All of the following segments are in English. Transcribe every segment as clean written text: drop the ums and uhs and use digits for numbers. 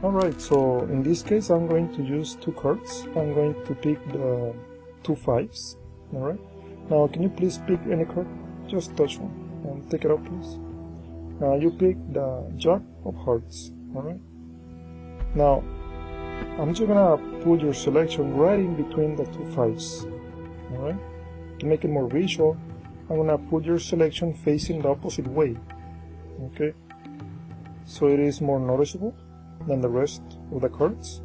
Alright, so in this case I'm going to use two cards. I'm going to pick the 2 5s. Alright. Now can you please pick any card? Just touch one and take it out, please. Now you pick the Jack of Hearts. Alright. Now I'm just gonna put your selection right in between the 2 5s. Alright. To make it more visual, I'm gonna put your selection facing the opposite way. Okay. So it is more noticeable than the rest of the cards.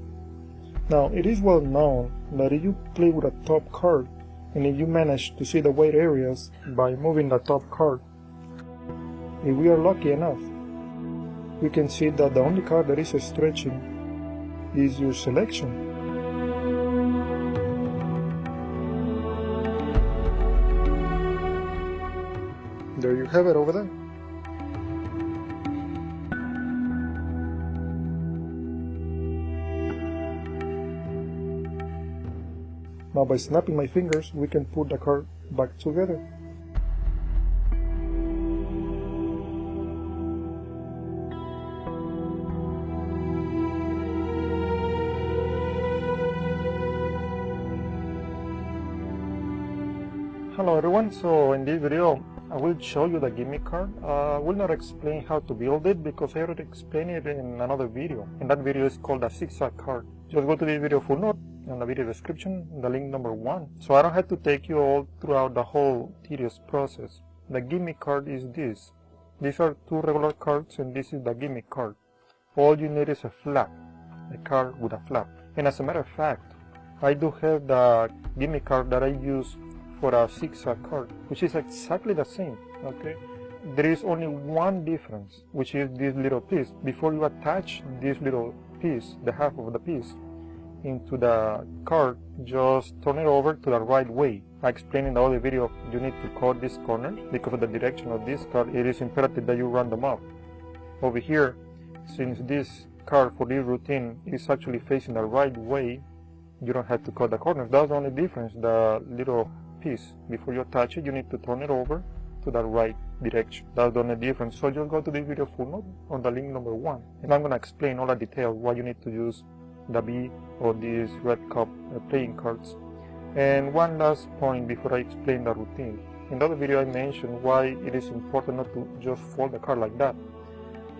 Now it is well known that if you play with a top card and if you manage to see the white areas by moving the top card, if we are lucky enough, we can see that the only card that is stretching is your selection. There you have it over there. Now by snapping my fingers, we can put the card back together. Hello everyone, so in this video I will show you the gimmick card. I will not explain how to build it because I already explained it in another video, and that video is called the zigzag card. Just go to this video full note in the video description, the link number 1. So I don't have to take you all throughout the whole tedious process. The gimmick card is this. These are 2 regular cards and this is the gimmick card. All you need is a flap, a card with a flap. And as a matter of fact, I do have the gimmick card that I use for a zigzag card, which is exactly the same, okay? There is only one difference, which is this little piece. Before you attach this little piece, the half of the piece, into the card, just turn it over to the right way. I explained in the other video, you need to cut these corners because of the direction of this card. It is imperative that you run them up. Over here, since this card for this routine is actually facing the right way, you don't have to cut the corners. That's the only difference, the little piece. Before you attach it, you need to turn it over to the right direction. That's the only difference. So just go to this video full note on the link number 1, and I'm going to explain all the details why you need to use the B or these red cup playing cards. And one last point before I explain the routine. In the other video I mentioned why it is important not to just fold the card like that.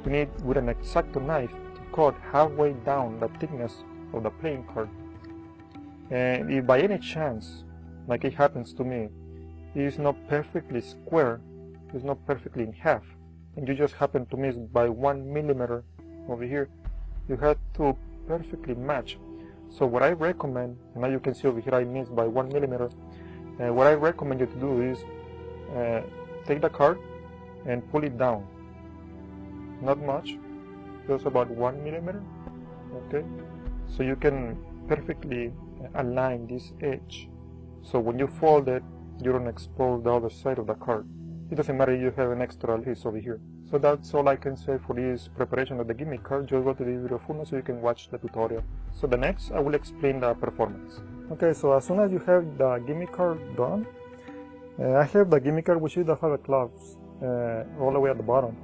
You need with an X-Acto knife to cut halfway down the thickness of the playing card. And if by any chance, like it happens to me, it is not perfectly square, it's not perfectly in half, and you just happen to miss by 1 millimeter over here, you have to perfectly match. So what I recommend, and now you can see over here I missed by 1 millimeter, what I recommend you to do is take the card and pull it down. Not much, just about 1 millimeter, okay? So you can perfectly align this edge. So when you fold it, you don't expose the other side of the card. It doesn't matter if you have an extra piece over here. So that's all I can say for this preparation of the gimmick card. Just go to this video full so you can watch the tutorial. So the next, I will explain the performance. Okay, so as soon as you have the gimmick card done, I have the gimmick card, which is the 5 of clubs, all the way at the bottom.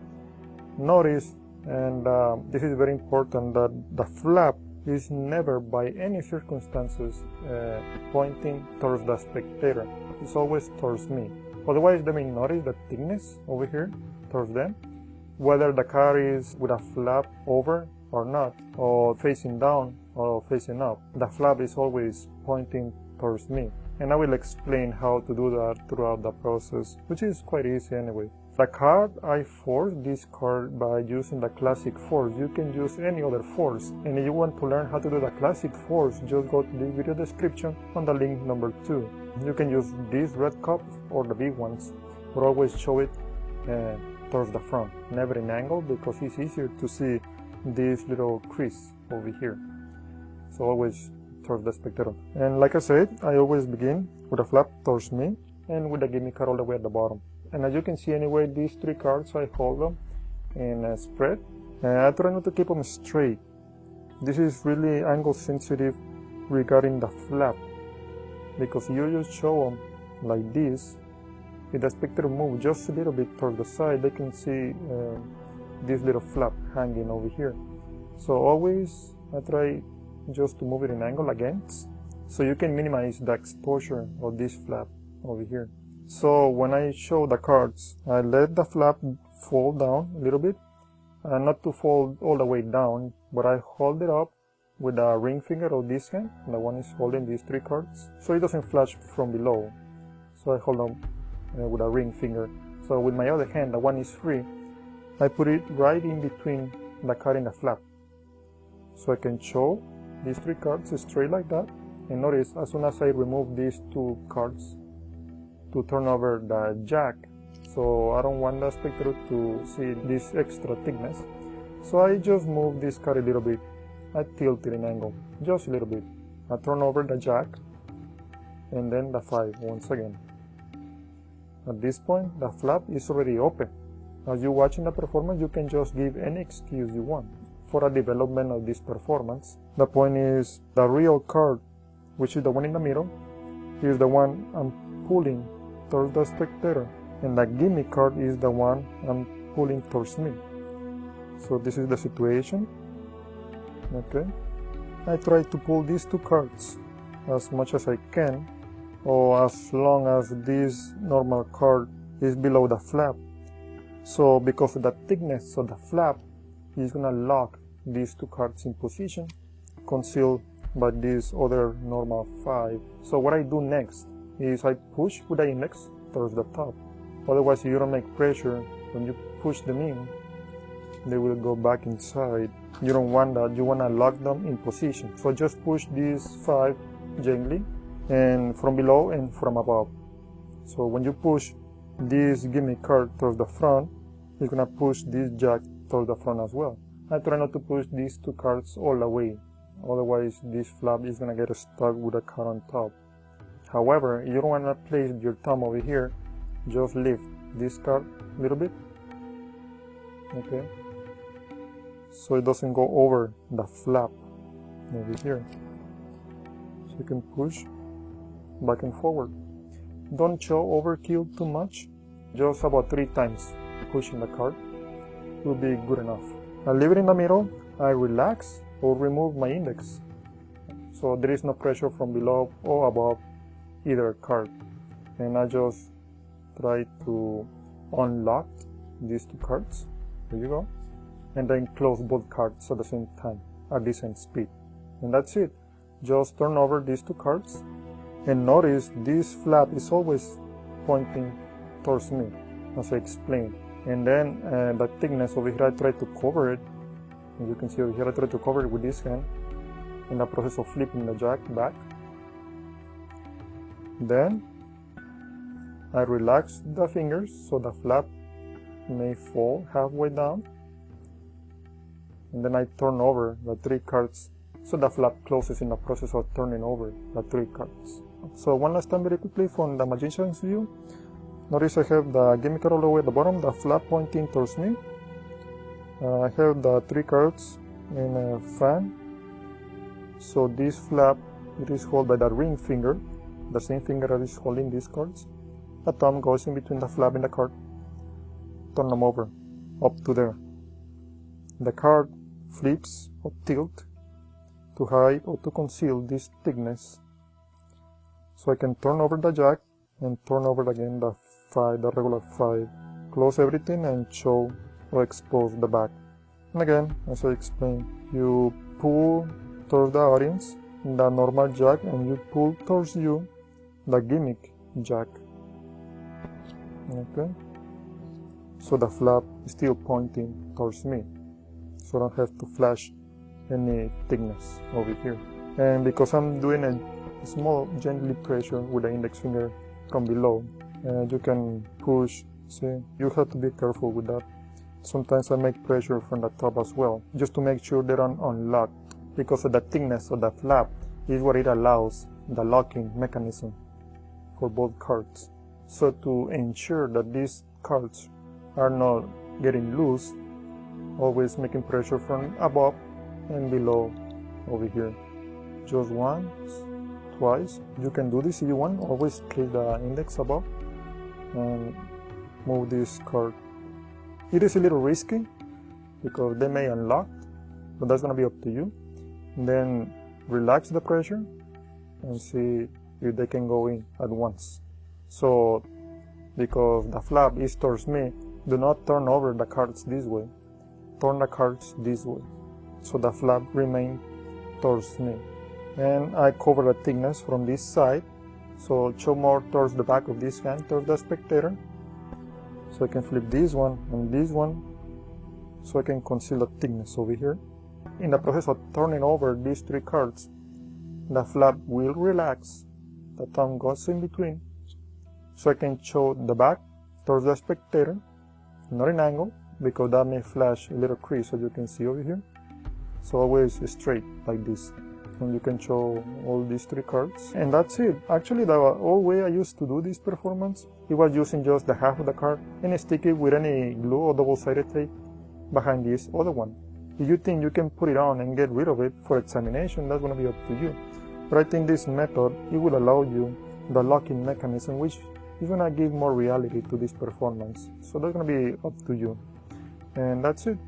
Notice, and this is very important, that the flap is never by any circumstances pointing towards the spectator. It's always towards me. Otherwise they may notice the thickness over here towards them, whether the card is with a flap over or not, or facing down or facing up. The flap is always pointing towards me, and I will explain how to do that throughout the process, which is quite easy anyway. The card, I force this card by using the classic force. You can use any other force, and if you want to learn how to do the classic force, just go to the video description on the link number 2. You can use these red cups or the big ones, but always show it towards the front, never in angle, because it's easier to see this little crease over here. So always towards the spectator. And like I said, I always begin with a flap towards me and with the gimmick card all the way at the bottom. And as you can see anyway, these 3 cards, I hold them in a spread. I try not to keep them straight. This is really angle sensitive regarding the flap, because you just show them like this. If the spectator moves just a little bit toward the side, they can see this little flap hanging over here. So always I try just to move it in angle against, so you can minimize the exposure of this flap over here. So when I show the cards, I let the flap fall down a little bit, not to fall all the way down, but I hold it up with the ring finger of this hand. The one is holding these 3 cards, so it doesn't flash from below. So I hold on with a ring finger. So with my other hand, the one is free, I put it right in between the card and the flap. So I can show these 3 cards straight like that. And notice, as soon as I remove these 2 cards to turn over the jack, so I don't want the spectator to see this extra thickness, so I just move this card a little bit. I tilt it in angle, just a little bit. I turn over the jack, and then the 5 once again. At this point, the flap is already open. As you're watching the performance, you can just give any excuse you want for a development of this performance. The point is, the real card, which is the one in the middle, is the one I'm pulling towards the spectator, and the gimmick card is the one I'm pulling towards me. So this is the situation. Okay, I try to pull these 2 cards as much as I can, or as long as this normal card is below the flap. So because of the thickness of the flap, it's gonna lock these 2 cards in position, concealed by this other normal 5. So what I do next is I push with the index towards the top. Otherwise, you don't make pressure. When you push them in, they will go back inside. You don't want that. You want to lock them in position. So just push these 5 gently, and from below and from above. So when you push this gimmick card towards the front, you're gonna push this jack towards the front as well. I try not to push these 2 cards all the way, otherwise this flap is gonna get stuck with a card on top. However, you don't wanna place your thumb over here. Just lift this card a little bit, okay, so it doesn't go over the flap over here. So you can push back and forward. Don't show overkill too much, just about 3 times pushing the card will be good enough. I leave it in the middle, I relax or remove my index, so there is no pressure from below or above either card, and I just try to unlock these 2 cards, there you go, and then close both cards at the same time at decent speed, and that's it. Just turn over these 2 cards, and notice this flap is always pointing towards me, as I explained. And then the thickness over here, I try to cover it. And you can see over here, I try to cover it with this hand in the process of flipping the jack back. Then I relax the fingers so the flap may fall halfway down. And then I turn over the 3 cards so the flap closes in the process of turning over the 3 cards. So one last time very quickly from the magician's view. Notice I have the gimmick card all the way at the bottom, the flap pointing towards me. I have the 3 cards in a fan. So this flap, it is held by the ring finger, the same finger that is holding these cards. The thumb goes in between the flap and the card. Turn them over, up to there. The card flips or tilt to hide or to conceal this thickness. So I can turn over the jack and turn over again the 5, the regular 5. Close everything and show or expose the back. And again, as I explained, you pull towards the audience the normal jack and you pull towards you the gimmick jack. Okay? So the flap is still pointing towards me. So I don't have to flash any thickness over here. And because I'm doing a small gently pressure with the index finger from below, you can push. See, you have to be careful with that. Sometimes I make pressure from the top as well, just to make sure they're unlocked, because of the thickness of the flap is what it allows the locking mechanism for both cards. So to ensure that these cards are not getting loose, always making pressure from above and below over here. Just once, twice. You can do this if you want. Always place the index above and move this card. It is a little risky because they may unlock, but that's gonna be up to you. And then relax the pressure and see if they can go in at once. So because the flap is towards me, do not turn over the cards this way. Turn the cards this way, so the flap remains towards me. And I cover the thickness from this side, so show more towards the back of this hand, towards the spectator. So I can flip this one and this one, so I can conceal the thickness over here. In the process of turning over these three cards, the flap will relax, the thumb goes in between, so I can show the back towards the spectator, not in angle, because that may flash a little crease as you can see over here. So always straight like this, and you can show all these three cards, and that's it. Actually, the old way I used to do this performance, it was using just the half of the card and stick it with any glue or double-sided tape behind this other one. If you think you can put it on and get rid of it for examination, that's going to be up to you. But I think this method, it will allow you the locking mechanism, which is going to give more reality to this performance. So that's going to be up to you. And that's it.